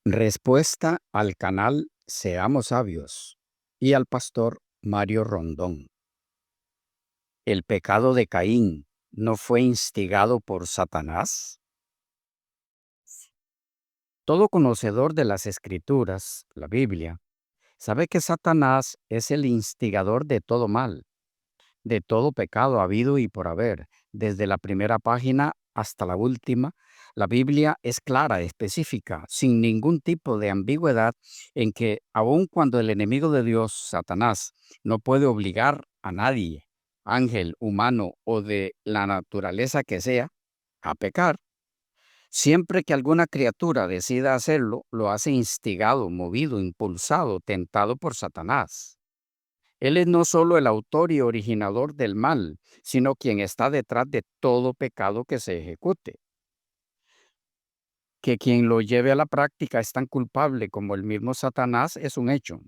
Respuesta al canal Seamos Sabios y al pastor Mario Rondón. ¿El pecado de Caín no fue instigado por Satanás? Todo conocedor de las Escrituras, la Biblia, sabe que Satanás es el instigador de todo mal, de todo pecado habido y por haber. Desde la primera página hasta la última, la Biblia es clara, específica, sin ningún tipo de ambigüedad, en que aun cuando el enemigo de Dios, Satanás, no puede obligar a nadie, ángel, humano o de la naturaleza que sea, a pecar, siempre que alguna criatura decida hacerlo, lo hace instigado, movido, impulsado, tentado por Satanás. Él es no solo el autor y originador del mal, sino quien está detrás de todo pecado que se ejecute. Que quien lo lleve a la práctica es tan culpable como el mismo Satanás es un hecho,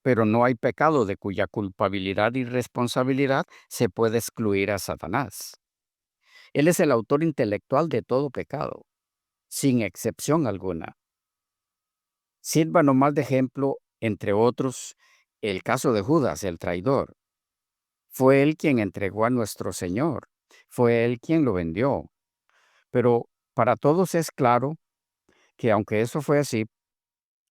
pero no hay pecado de cuya culpabilidad y responsabilidad se puede excluir a Satanás. Él es el autor intelectual de todo pecado, sin excepción alguna. Sirva nomás de ejemplo, entre otros, el caso de Judas, el traidor. Fue él quien entregó a nuestro Señor. Fue él quien lo vendió. Pero para todos es claro que aunque eso fue así,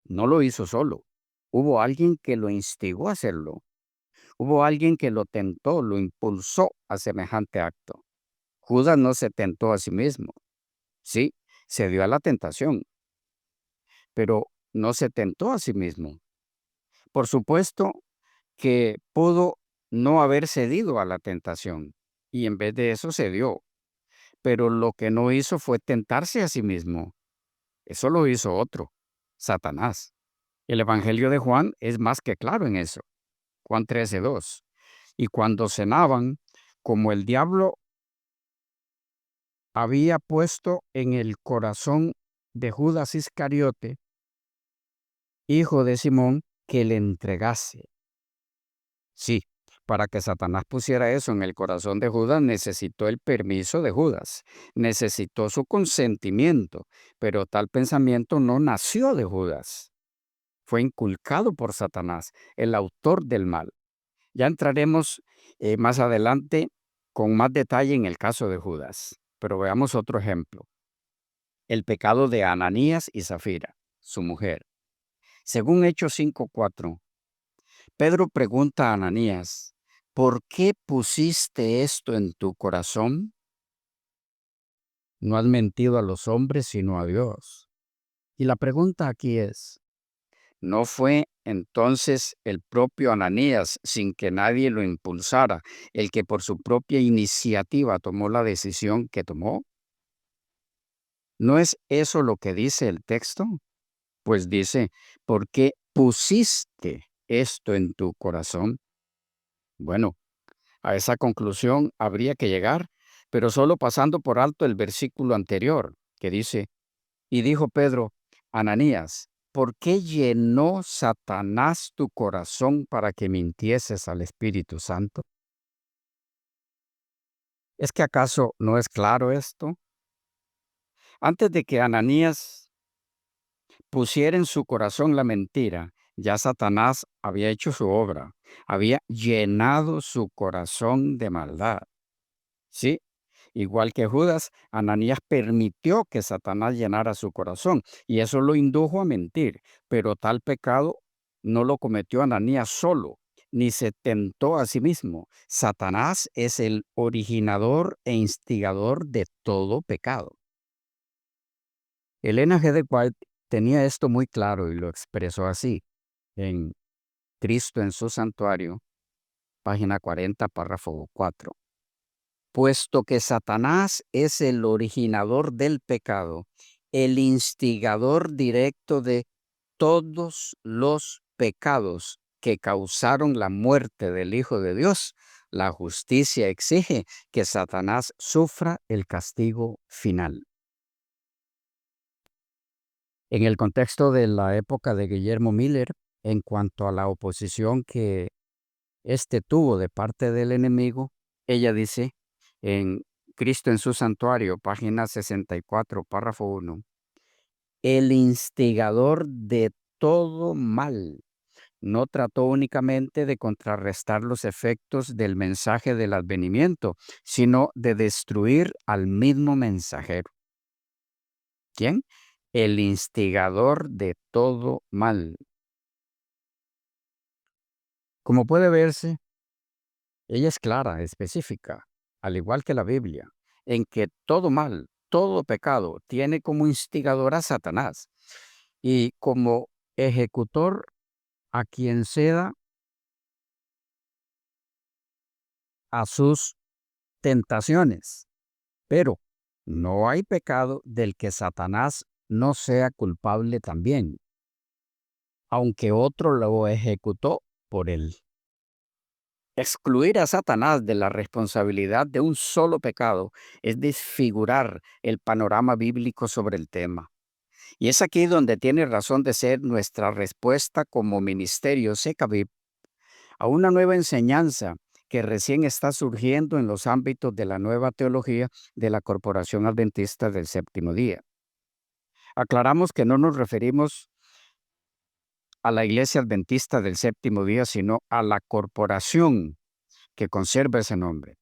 no lo hizo solo. Hubo alguien que lo instigó a hacerlo. Hubo alguien que lo tentó, lo impulsó a semejante acto. Judas no se tentó a sí mismo. Sí, se dio a la tentación, pero no se tentó a sí mismo. Por supuesto que pudo no haber cedido a la tentación, y en vez de eso cedió. Pero lo que no hizo fue tentarse a sí mismo. Eso lo hizo otro, Satanás. El Evangelio de Juan es más que claro en eso. Juan 13:2. Y cuando cenaban, como el diablo había puesto en el corazón de Judas Iscariote, hijo de Simón, que le entregase. Sí, para que Satanás pusiera eso en el corazón de Judas, necesitó el permiso de Judas, necesitó su consentimiento, pero tal pensamiento no nació de Judas, fue inculcado por Satanás, el autor del mal. Ya entraremos más adelante con más detalle en el caso de Judas, pero veamos otro ejemplo, el pecado de Ananías y Zafira, su mujer. Según Hechos 5:4, Pedro pregunta a Ananías, ¿por qué pusiste esto en tu corazón? No has mentido a los hombres, sino a Dios. Y la pregunta aquí es, ¿no fue entonces el propio Ananías, sin que nadie lo impulsara, el que por su propia iniciativa tomó la decisión que tomó? ¿No es eso lo que dice el texto? Pues dice, ¿por qué pusiste esto en tu corazón? Bueno, a esa conclusión habría que llegar, pero solo pasando por alto el versículo anterior, que dice, y dijo Pedro, Ananías, ¿por qué llenó Satanás tu corazón para que mintieses al Espíritu Santo? ¿Es que acaso no es claro esto? Antes de que Ananías pusiera en su corazón la mentira, ya Satanás había hecho su obra, había llenado su corazón de maldad. Sí, igual que Judas, Ananías permitió que Satanás llenara su corazón y eso lo indujo a mentir, pero tal pecado no lo cometió Ananías solo, ni se tentó a sí mismo. Satanás es el originador e instigador de todo pecado. Elena G. de White tenía esto muy claro y lo expresó así en Cristo en su Santuario, página 40, párrafo 4. Puesto que Satanás es el originador del pecado, el instigador directo de todos los pecados que causaron la muerte del Hijo de Dios, la justicia exige que Satanás sufra el castigo final. En el contexto de la época de Guillermo Miller, en cuanto a la oposición que éste tuvo de parte del enemigo, ella dice en Cristo en su Santuario, página 64, párrafo 1, el instigador de todo mal. No trató únicamente de contrarrestar los efectos del mensaje del advenimiento, sino de destruir al mismo mensajero. ¿Quién? El instigador de todo mal. Como puede verse, ella es clara, específica, al igual que la Biblia, en que todo mal, todo pecado tiene como instigador a Satanás y como ejecutor a quien ceda a sus tentaciones. Pero no hay pecado del que Satanás no sea culpable también, aunque otro lo ejecutó por él. Excluir a Satanás de la responsabilidad de un solo pecado es desfigurar el panorama bíblico sobre el tema. Y es aquí donde tiene razón de ser nuestra respuesta como ministerio Secabib a una nueva enseñanza que recién está surgiendo en los ámbitos de la nueva teología de la Corporación Adventista del Séptimo Día. Aclaramos que no nos referimos a la Iglesia Adventista del Séptimo Día, sino a la corporación que conserva ese nombre.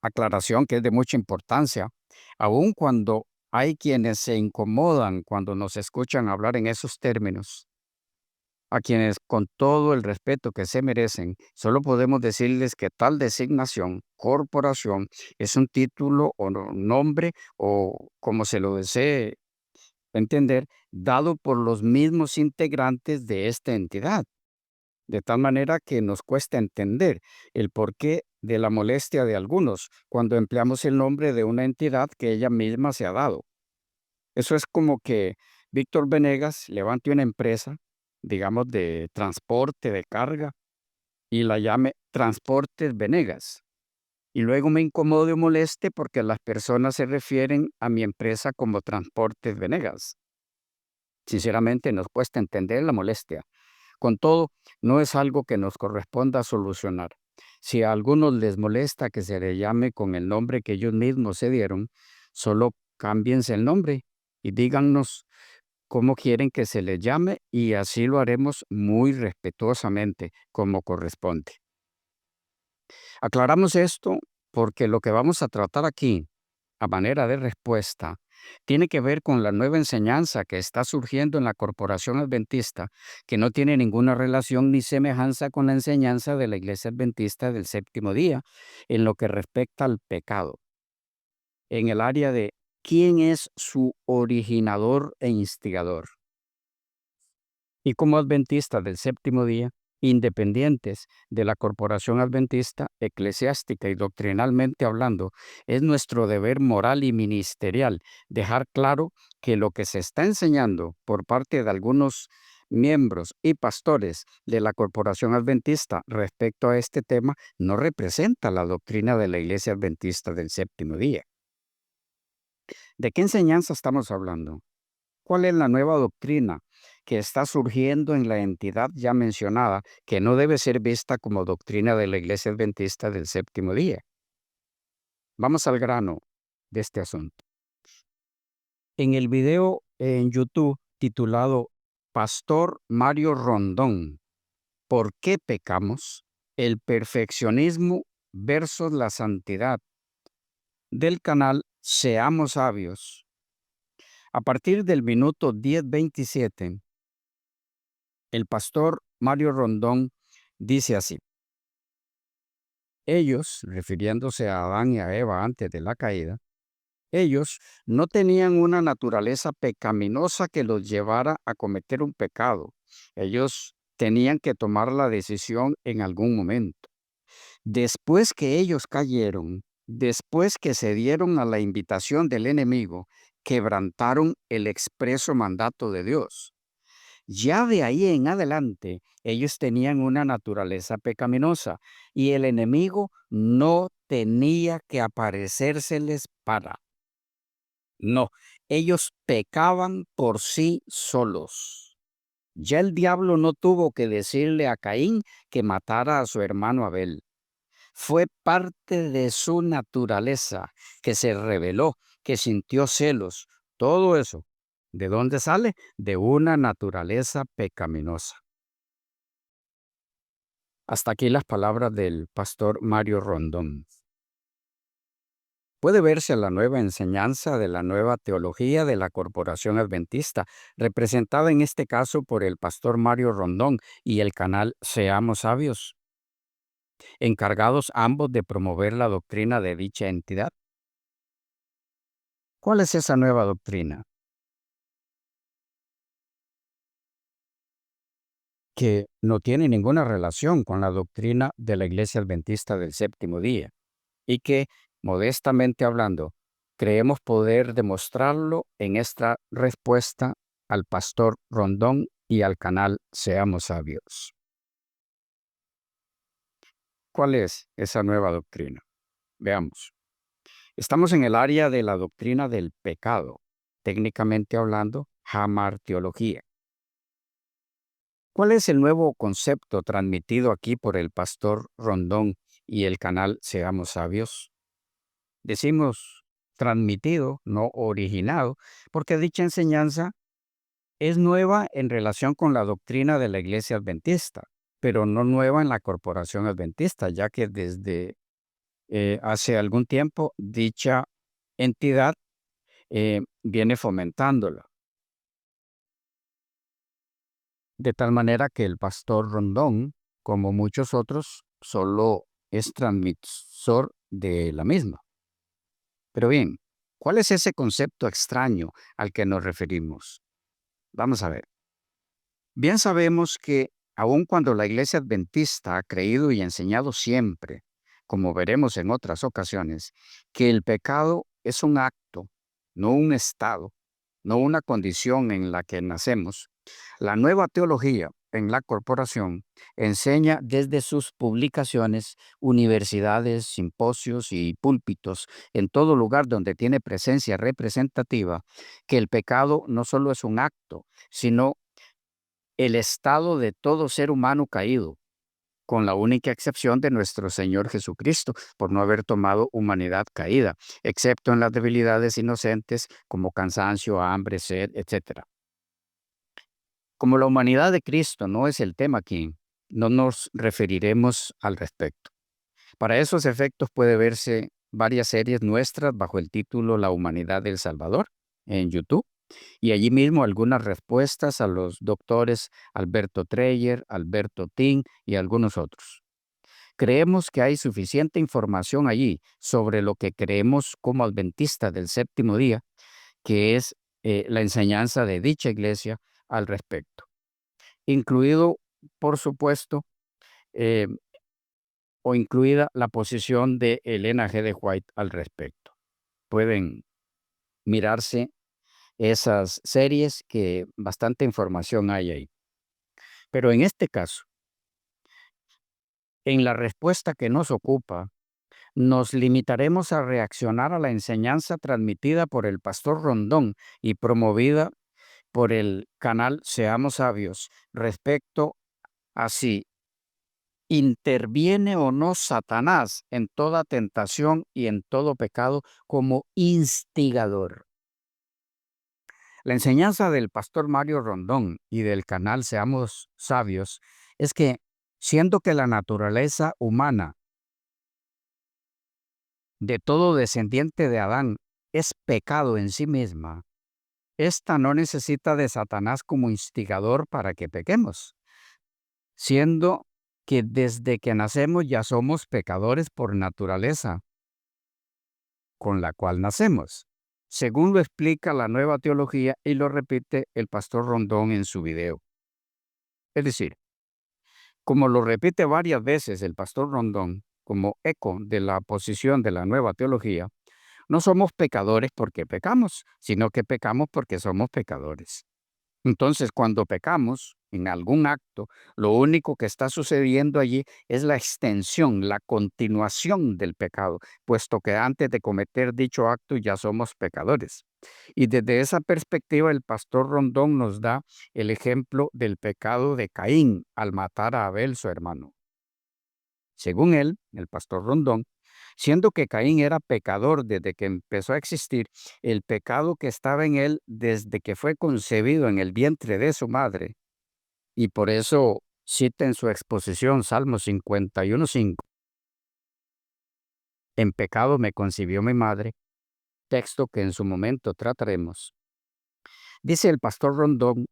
Aclaración que es de mucha importancia, aun cuando hay quienes se incomodan cuando nos escuchan hablar en esos términos, a quienes con todo el respeto que se merecen, solo podemos decirles que tal designación, corporación, es un título o nombre o como se lo desee entender, dado por los mismos integrantes de esta entidad. De tal manera que nos cuesta entender el porqué de la molestia de algunos cuando empleamos el nombre de una entidad que ella misma se ha dado. Eso es como que Víctor Venegas levante una empresa, digamos, de transporte de carga y la llame Transportes Venegas. Y luego me incomode o moleste porque las personas se refieren a mi empresa como Transportes Venegas. Sinceramente nos cuesta entender la molestia. Con todo, no es algo que nos corresponda solucionar. Si a algunos les molesta que se le llame con el nombre que ellos mismos se dieron, solo cámbiense el nombre y díganos cómo quieren que se les llame y así lo haremos muy respetuosamente, como corresponde. Aclaramos esto porque lo que vamos a tratar aquí, a manera de respuesta, tiene que ver con la nueva enseñanza que está surgiendo en la Corporación Adventista, que no tiene ninguna relación ni semejanza con la enseñanza de la Iglesia Adventista del Séptimo Día, en lo que respecta al pecado, en el área de quién es su originador e instigador. Y como adventistas del séptimo día, independientes de la Corporación Adventista, eclesiástica y doctrinalmente hablando, es nuestro deber moral y ministerial dejar claro que lo que se está enseñando por parte de algunos miembros y pastores de la Corporación Adventista respecto a este tema no representa la doctrina de la Iglesia Adventista del séptimo día. ¿De qué enseñanza estamos hablando? ¿Cuál es la nueva doctrina que está surgiendo en la entidad ya mencionada, que no debe ser vista como doctrina de la Iglesia Adventista del séptimo día? Vamos al grano de este asunto. En el video en YouTube titulado Pastor Mario Rondón, ¿por qué pecamos? El perfeccionismo versus la santidad, del canal Seamos Sabios. A partir del minuto 10:27, el pastor Mario Rondón dice así: ellos, refiriéndose a Adán y a Eva antes de la caída, ellos no tenían una naturaleza pecaminosa que los llevara a cometer un pecado. Ellos tenían que tomar la decisión en algún momento. Después que ellos cayeron, después que se dieron a la invitación del enemigo, quebrantaron el expreso mandato de Dios. Ya de ahí en adelante, ellos tenían una naturaleza pecaminosa y el enemigo no tenía que aparecérseles para. No, ellos pecaban por sí solos. Ya el diablo no tuvo que decirle a Caín que matara a su hermano Abel. Fue parte de su naturaleza que se rebeló, que sintió celos, todo eso. ¿De dónde sale? De una naturaleza pecaminosa. Hasta aquí las palabras del pastor Mario Rondón. Puede verse la nueva enseñanza de la nueva teología de la Corporación Adventista, representada en este caso por el pastor Mario Rondón y el canal Seamos Sabios, encargados ambos de promover la doctrina de dicha entidad. ¿Cuál es esa nueva doctrina? Que no tiene ninguna relación con la doctrina de la Iglesia Adventista del Séptimo Día y que, modestamente hablando, creemos poder demostrarlo en esta respuesta al pastor Rondón y al canal Seamos Sabios. ¿Cuál es esa nueva doctrina? Veamos. Estamos en el área de la doctrina del pecado, técnicamente hablando, hamartiología. ¿Cuál es el nuevo concepto transmitido aquí por el pastor Rondón y el canal Seamos Sabios? Decimos transmitido, no originado, porque dicha enseñanza es nueva en relación con la doctrina de la Iglesia Adventista, pero no nueva en la Corporación Adventista, ya que desde hace algún tiempo dicha entidad viene fomentándola. De tal manera que el pastor Rondón, como muchos otros, solo es transmisor de la misma. Pero bien, ¿cuál es ese concepto extraño al que nos referimos? Vamos a ver. Bien sabemos que aun cuando la Iglesia Adventista ha creído y enseñado siempre, como veremos en otras ocasiones, que el pecado es un acto, no un estado, no una condición en la que nacemos, la nueva teología en la corporación enseña desde sus publicaciones, universidades, simposios y púlpitos, en todo lugar donde tiene presencia representativa, que el pecado no solo es un acto, sino el estado de todo ser humano caído, con la única excepción de nuestro Señor Jesucristo, por no haber tomado humanidad caída, excepto en las debilidades inocentes como cansancio, hambre, sed, etc. Como la humanidad de Cristo no es el tema aquí, no nos referiremos al respecto. Para esos efectos puede verse varias series nuestras bajo el título La humanidad del Salvador en YouTube y allí mismo algunas respuestas a los doctores Alberto Dreyer, Alberto Ting y algunos otros. Creemos que hay suficiente información allí sobre lo que creemos como adventistas del séptimo día, que es la enseñanza de dicha iglesia al respecto, incluido, por supuesto, eh, o incluida la posición de Elena G. de White al respecto. Pueden mirarse esas series que bastante información hay ahí. Pero en este caso, en la respuesta que nos ocupa, nos limitaremos a reaccionar a la enseñanza transmitida por el pastor Rondón y promovida por el canal Seamos Sabios respecto a si interviene o no Satanás en toda tentación y en todo pecado como instigador. La enseñanza del pastor Mario Rondón y del canal Seamos Sabios es que, siendo que la naturaleza humana de todo descendiente de Adán es pecado en sí misma, ésta no necesita de Satanás como instigador para que pequemos, siendo que desde que nacemos ya somos pecadores por naturaleza, con la cual nacemos, según lo explica la nueva teología y lo repite el pastor Rondón en su video. Es decir, como lo repite varias veces el pastor Rondón, como eco de la posición de la nueva teología, no somos pecadores porque pecamos, sino que pecamos porque somos pecadores. Entonces, cuando pecamos en algún acto, lo único que está sucediendo allí es la extensión, la continuación del pecado, puesto que antes de cometer dicho acto ya somos pecadores. Y desde esa perspectiva, el pastor Rondón nos da el ejemplo del pecado de Caín al matar a Abel, su hermano. Según él, el pastor Rondón, Siendo que Caín era pecador desde que empezó a existir, el pecado que estaba en él desde que fue concebido en el vientre de su madre, y por eso cita en su exposición Salmo 51:5, en pecado me concibió mi madre, texto que en su momento trataremos. Dice el pastor Rondón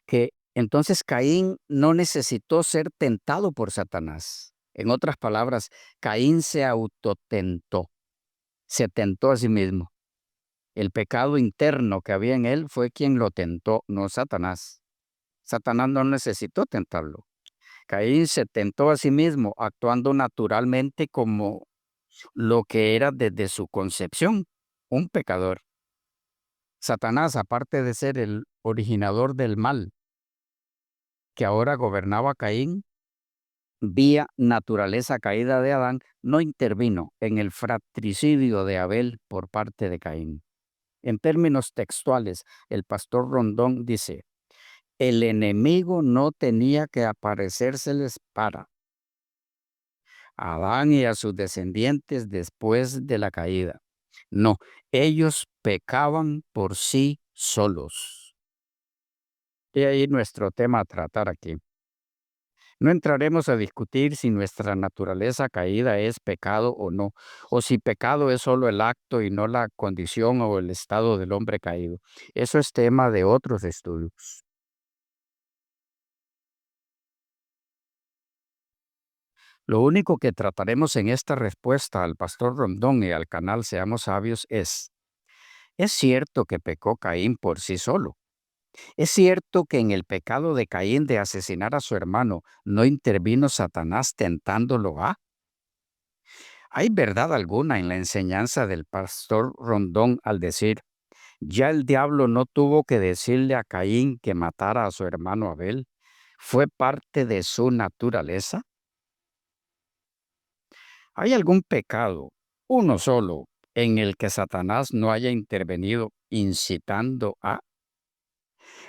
que entonces Caín no necesitó ser tentado por Satanás. En otras palabras, Caín se autotentó, se tentó a sí mismo. El pecado interno que había en él fue quien lo tentó, no Satanás. Satanás no necesitó tentarlo. Caín se tentó a sí mismo, actuando naturalmente como lo que era desde su concepción, un pecador. Satanás, aparte de ser el originador del mal que ahora gobernaba a Caín, vía naturaleza caída de Adán, no intervino en el fratricidio de Abel por parte de Caín. En términos textuales, el pastor Rondón dice, el enemigo no tenía que aparecérseles para Adán y a sus descendientes después de la caída. No, ellos pecaban por sí solos. Y ahí nuestro tema a tratar aquí. No entraremos a discutir si nuestra naturaleza caída es pecado o no, o si pecado es solo el acto y no la condición o el estado del hombre caído. Eso es tema de otros estudios. Lo único que trataremos en esta respuesta al pastor Rondón y al canal Seamos Sabios ¿es cierto que pecó Caín por sí solo? ¿Es cierto que en el pecado de Caín de asesinar a su hermano no intervino Satanás tentándolo a? ¿Hay verdad alguna en la enseñanza del pastor Rondón al decir, ya el diablo no tuvo que decirle a Caín que matara a su hermano Abel? ¿Fue parte de su naturaleza? ¿Hay algún pecado, uno solo, en el que Satanás no haya intervenido incitando a?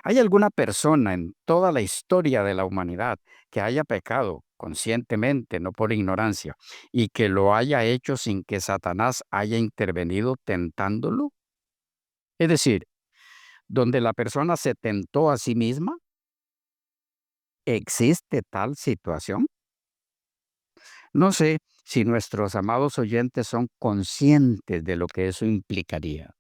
¿Hay alguna persona en toda la historia de la humanidad que haya pecado conscientemente, no por ignorancia, y que lo haya hecho sin que Satanás haya intervenido tentándolo? Es decir, donde la persona se tentó a sí misma, ¿existe tal situación? No sé si nuestros amados oyentes son conscientes de lo que eso implicaría.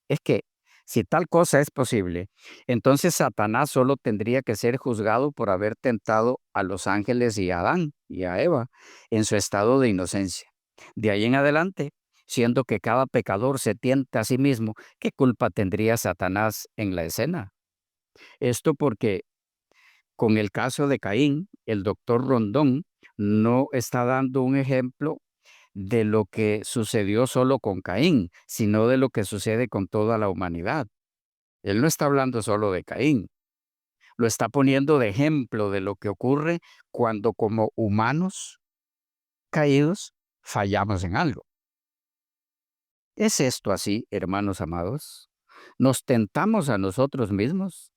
Es que si tal cosa es posible, entonces Satanás solo tendría que ser juzgado por haber tentado a los ángeles y a Adán y a Eva en su estado de inocencia. De ahí en adelante, siendo que cada pecador se tienta a sí mismo, ¿qué culpa tendría Satanás en la escena? Esto porque con el caso de Caín, el doctor Rondón no está dando un ejemplo de lo que sucedió solo con Caín, sino de lo que sucede con toda la humanidad. Él no está hablando solo de Caín, lo está poniendo de ejemplo de lo que ocurre cuando como humanos caídos fallamos en algo. ¿Es esto así, hermanos amados? ¿Nos tentamos a nosotros mismos?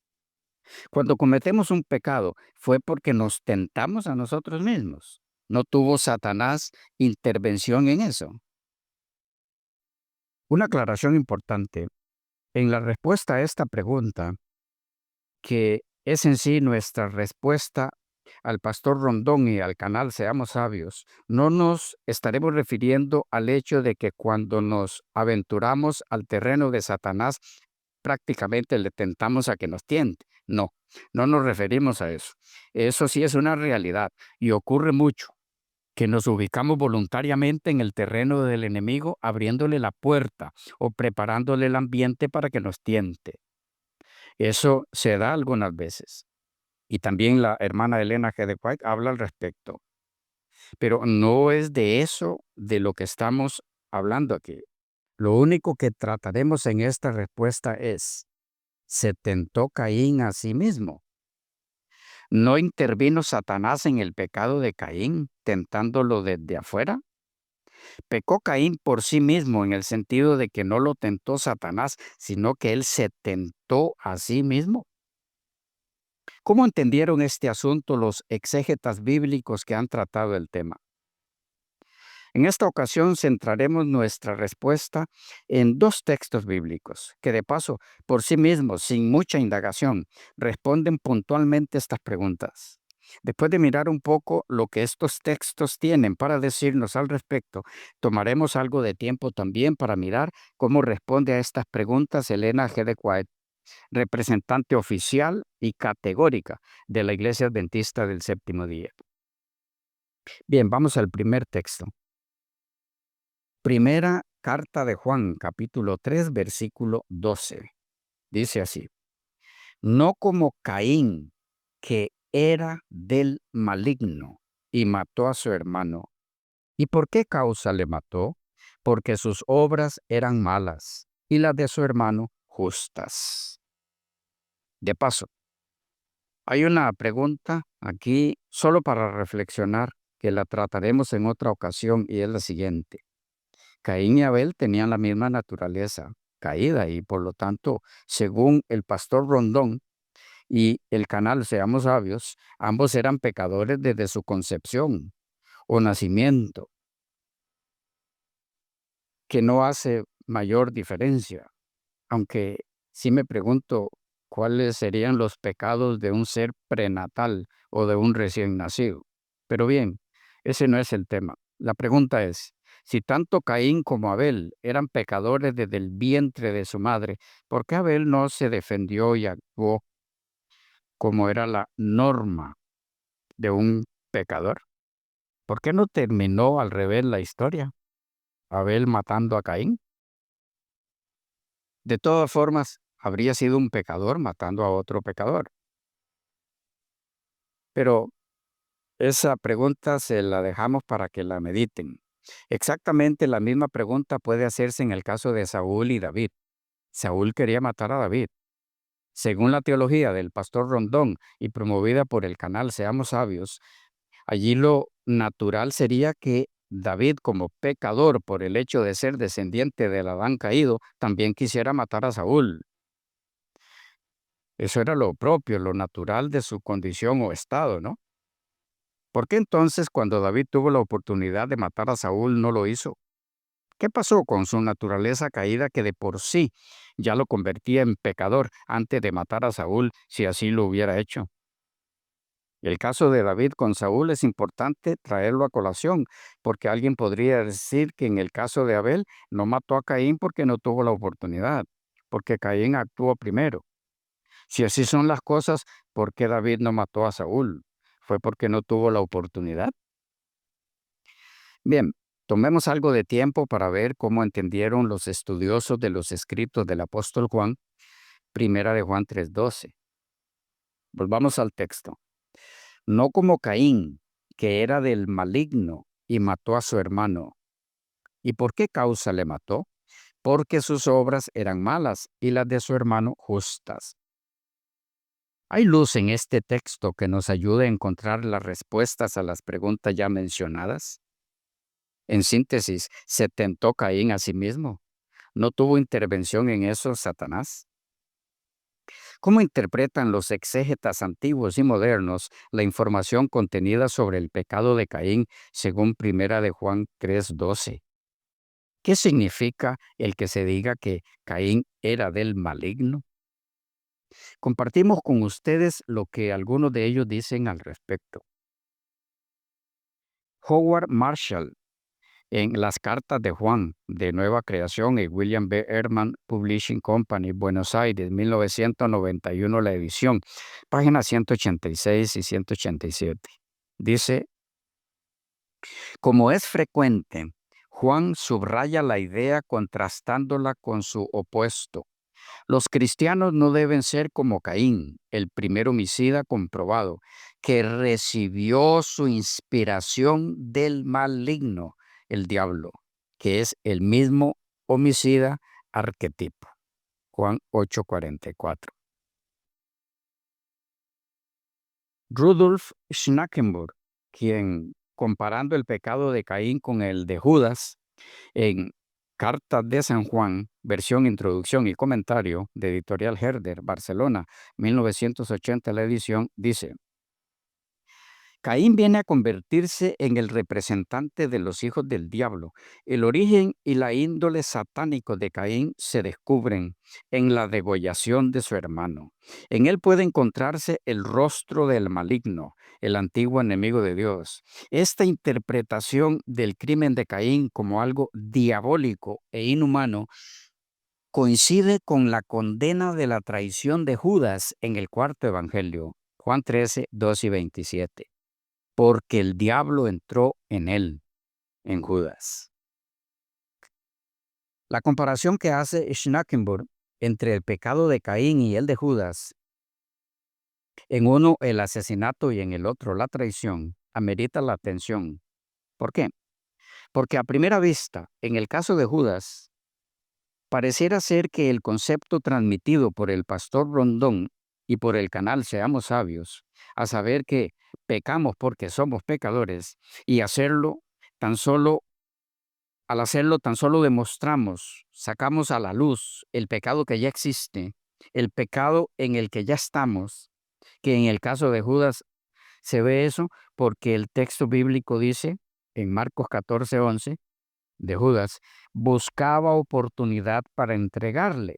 Cuando cometemos un pecado, fue porque nos tentamos a nosotros mismos. No tuvo Satanás intervención en eso. Una aclaración importante. En la respuesta a esta pregunta, que es en sí nuestra respuesta al pastor Rondón y al canal Seamos Sabios, no nos estaremos refiriendo al hecho de que cuando nos aventuramos al terreno de Satanás, prácticamente le tentamos a que nos tiente. No, no nos referimos a eso. Eso sí es una realidad y ocurre mucho, que nos ubicamos voluntariamente en el terreno del enemigo, abriéndole la puerta o preparándole el ambiente para que nos tiente. Eso se da algunas veces. Y también la hermana Elena G. de White habla al respecto. Pero no es de eso de lo que estamos hablando aquí. Lo único que trataremos en esta respuesta es, ¿se tentó Caín a sí mismo? ¿No intervino Satanás en el pecado de Caín, tentándolo desde afuera? ¿Pecó Caín por sí mismo en el sentido de que no lo tentó Satanás, sino que él se tentó a sí mismo? ¿Cómo entendieron este asunto los exégetas bíblicos que han tratado el tema? En esta ocasión centraremos nuestra respuesta en dos textos bíblicos que de paso, por sí mismos, sin mucha indagación, responden puntualmente estas preguntas. Después de mirar un poco lo que estos textos tienen para decirnos al respecto, tomaremos algo de tiempo también para mirar cómo responde a estas preguntas Elena G. de White, representante oficial y categórica de la Iglesia Adventista del Séptimo Día. Bien, vamos al primer texto. Primera carta de Juan, capítulo 3, versículo 12. Dice así: no como Caín, que era del maligno y mató a su hermano. ¿Y por qué causa le mató? Porque sus obras eran malas y las de su hermano justas. De paso, hay una pregunta aquí solo para reflexionar que la trataremos en otra ocasión y es la siguiente. Caín y Abel tenían la misma naturaleza caída y por lo tanto, según el pastor Rondón y el canal Seamos Sabios, ambos eran pecadores desde su concepción o nacimiento, que no hace mayor diferencia, aunque sí me pregunto cuáles serían los pecados de un ser prenatal o de un recién nacido. Pero bien, ese no es el tema. La pregunta es, si tanto Caín como Abel eran pecadores desde el vientre de su madre, ¿por qué Abel no se defendió y actuó como era la norma de un pecador? ¿Por qué no terminó al revés la historia? Abel matando a Caín. De todas formas, habría sido un pecador matando a otro pecador. Pero esa pregunta se la dejamos para que la mediten. Exactamente la misma pregunta puede hacerse en el caso de Saúl y David. Saúl quería matar a David. Según la teología del pastor Rondón y promovida por el canal Seamos Sabios, allí lo natural sería que David, como pecador por el hecho de ser descendiente del Adán caído, también quisiera matar a Saúl. Eso era lo propio, lo natural de su condición o estado, ¿no? ¿Por qué entonces cuando David tuvo la oportunidad de matar a Saúl no lo hizo? ¿Qué pasó con su naturaleza caída que de por sí ya lo convertía en pecador antes de matar a Saúl si así lo hubiera hecho? El caso de David con Saúl es importante traerlo a colación, porque alguien podría decir que en el caso de Abel no mató a Caín porque no tuvo la oportunidad, porque Caín actuó primero. Si así son las cosas, ¿por qué David no mató a Saúl? ¿Fue porque no tuvo la oportunidad? Bien, tomemos algo de tiempo para ver cómo entendieron los estudiosos de los escritos del apóstol Juan, primera de Juan 3:12. Volvamos al texto. No como Caín, que era del maligno y mató a su hermano. ¿Y por qué causa le mató? Porque sus obras eran malas y las de su hermano justas. ¿Hay luz en este texto que nos ayude a encontrar las respuestas a las preguntas ya mencionadas? En síntesis, ¿se tentó Caín a sí mismo? ¿No tuvo intervención en eso Satanás? ¿Cómo interpretan los exégetas antiguos y modernos la información contenida sobre el pecado de Caín según Primera de Juan 3:12? ¿Qué significa el que se diga que Caín era del maligno? Compartimos con ustedes lo que algunos de ellos dicen al respecto. Howard Marshall, en Las Cartas de Juan, de Nueva Creación y William B. Ehrman Publishing Company, Buenos Aires, 1991, la edición, páginas 186 y 187. Dice, como es frecuente, Juan subraya la idea contrastándola con su opuesto. Los cristianos no deben ser como Caín, el primer homicida comprobado, que recibió su inspiración del maligno, el diablo, que es el mismo homicida arquetipo. Juan 8:44. Rudolf Schnackenburg, quien, comparando el pecado de Caín con el de Judas, en Cartas de San Juan, versión introducción y comentario de Editorial Herder, Barcelona, 1980 la edición, dice, Caín viene a convertirse en el representante de los hijos del diablo. El origen y la índole satánico de Caín se descubren en la degollación de su hermano. En él puede encontrarse el rostro del maligno, el antiguo enemigo de Dios. Esta interpretación del crimen de Caín como algo diabólico e inhumano coincide con la condena de la traición de Judas en el cuarto evangelio, Juan 13, 2 y 27. Porque el diablo entró en él, en Judas. La comparación que hace Schnakenburg entre el pecado de Caín y el de Judas, en uno el asesinato y en el otro la traición, amerita la atención. ¿Por qué? Porque a primera vista, en el caso de Judas, pareciera ser que el concepto transmitido por el pastor Rondón y por el canal Seamos Sabios, a saber que pecamos porque somos pecadores, y al hacerlo tan solo demostramos, sacamos a la luz el pecado que ya existe, el pecado en el que ya estamos, que en el caso de Judas se ve eso porque el texto bíblico dice en Marcos 14:11 de Judas, buscaba oportunidad para entregarle.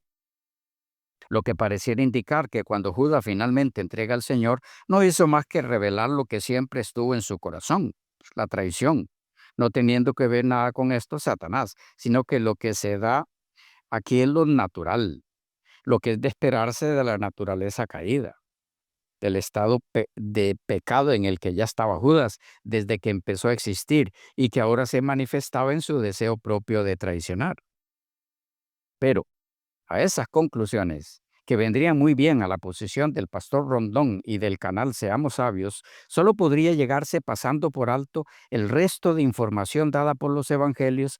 Lo que pareciera indicar que cuando Judas finalmente entrega al Señor, no hizo más que revelar lo que siempre estuvo en su corazón, la traición, no teniendo que ver nada con esto Satanás, sino que lo que se da aquí es lo natural, lo que es de esperarse de la naturaleza caída, del estado de pecado en el que ya estaba Judas desde que empezó a existir y que ahora se manifestaba en su deseo propio de traicionar. Pero a esas conclusiones, que vendrían muy bien a la posición del pastor Rondón y del canal Seamos Sabios, solo podría llegarse pasando por alto el resto de información dada por los evangelios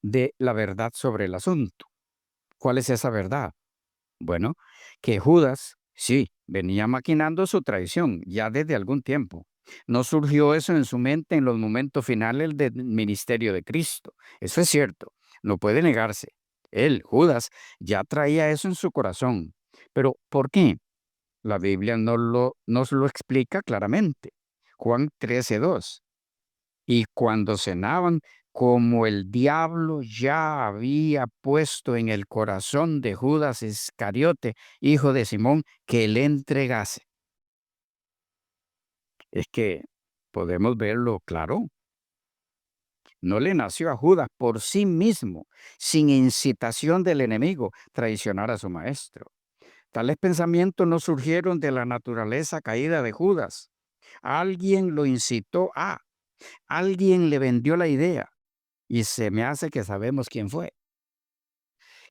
de la verdad sobre el asunto. ¿Cuál es esa verdad? Bueno, que Judas, sí, venía maquinando su traición ya desde algún tiempo. No surgió eso en su mente en los momentos finales del ministerio de Cristo. Eso es cierto, no puede negarse. Él, Judas, ya traía eso en su corazón. Pero, ¿por qué? La Biblia nos lo explica claramente. Juan 13:2. Y cuando cenaban, como el diablo ya había puesto en el corazón de Judas Iscariote, hijo de Simón, que le entregase. Es que podemos verlo claro. No le nació a Judas por sí mismo, sin incitación del enemigo, traicionar a su maestro. Tales pensamientos no surgieron de la naturaleza caída de Judas. Alguien lo incitó alguien le vendió la idea. Y se me hace que sabemos quién fue.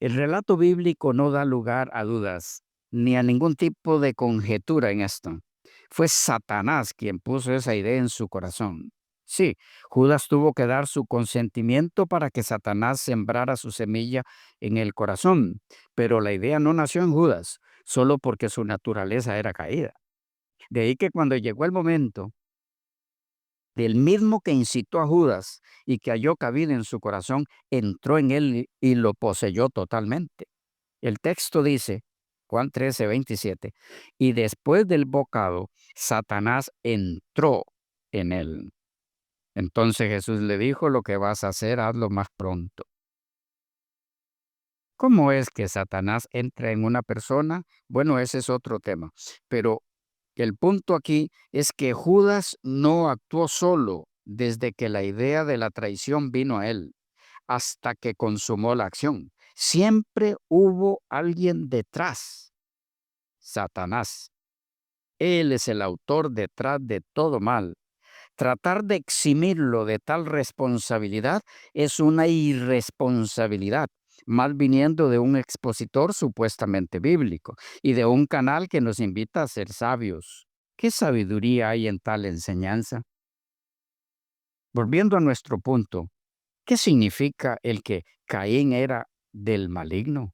El relato bíblico no da lugar a dudas, ni a ningún tipo de conjetura en esto. Fue Satanás quien puso esa idea en su corazón. Sí, Judas tuvo que dar su consentimiento para que Satanás sembrara su semilla en el corazón, pero la idea no nació en Judas, solo porque su naturaleza era caída. De ahí que cuando llegó el momento del mismo que incitó a Judas y que halló cabida en su corazón, entró en él y lo poseyó totalmente. El texto dice, Juan 13:27, y después del bocado, Satanás entró en él. Entonces Jesús le dijo, lo que vas a hacer, hazlo más pronto. ¿Cómo es que Satanás entra en una persona? Bueno, ese es otro tema, pero el punto aquí es que Judas no actuó solo desde que la idea de la traición vino a él, hasta que consumó la acción. Siempre hubo alguien detrás, Satanás. Él es el autor detrás de todo mal. Tratar de eximirlo de tal responsabilidad es una irresponsabilidad, mal viniendo de un expositor supuestamente bíblico y de un canal que nos invita a ser sabios. ¿Qué sabiduría hay en tal enseñanza? Volviendo a nuestro punto, ¿qué significa el que Caín era del maligno?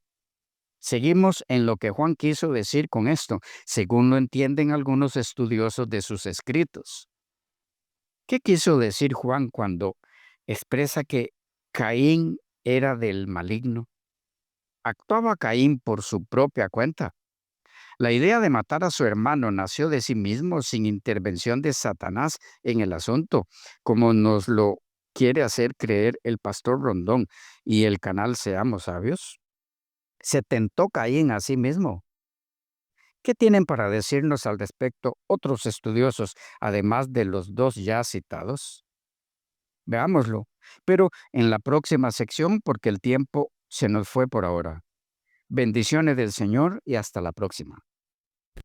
Seguimos en lo que Juan quiso decir con esto, según lo entienden algunos estudiosos de sus escritos. ¿Qué quiso decir Juan cuando expresa que Caín era del maligno? ¿Actuaba Caín por su propia cuenta? La idea de matar a su hermano nació de sí mismo sin intervención de Satanás en el asunto, como nos lo quiere hacer creer el pastor Rondón y el canal Seamos Sabios. Se tentó Caín a sí mismo. ¿Qué tienen para decirnos al respecto otros estudiosos, además de los dos ya citados? Veámoslo, pero en la próxima sección porque el tiempo se nos fue por ahora. Bendiciones del Señor y hasta la próxima.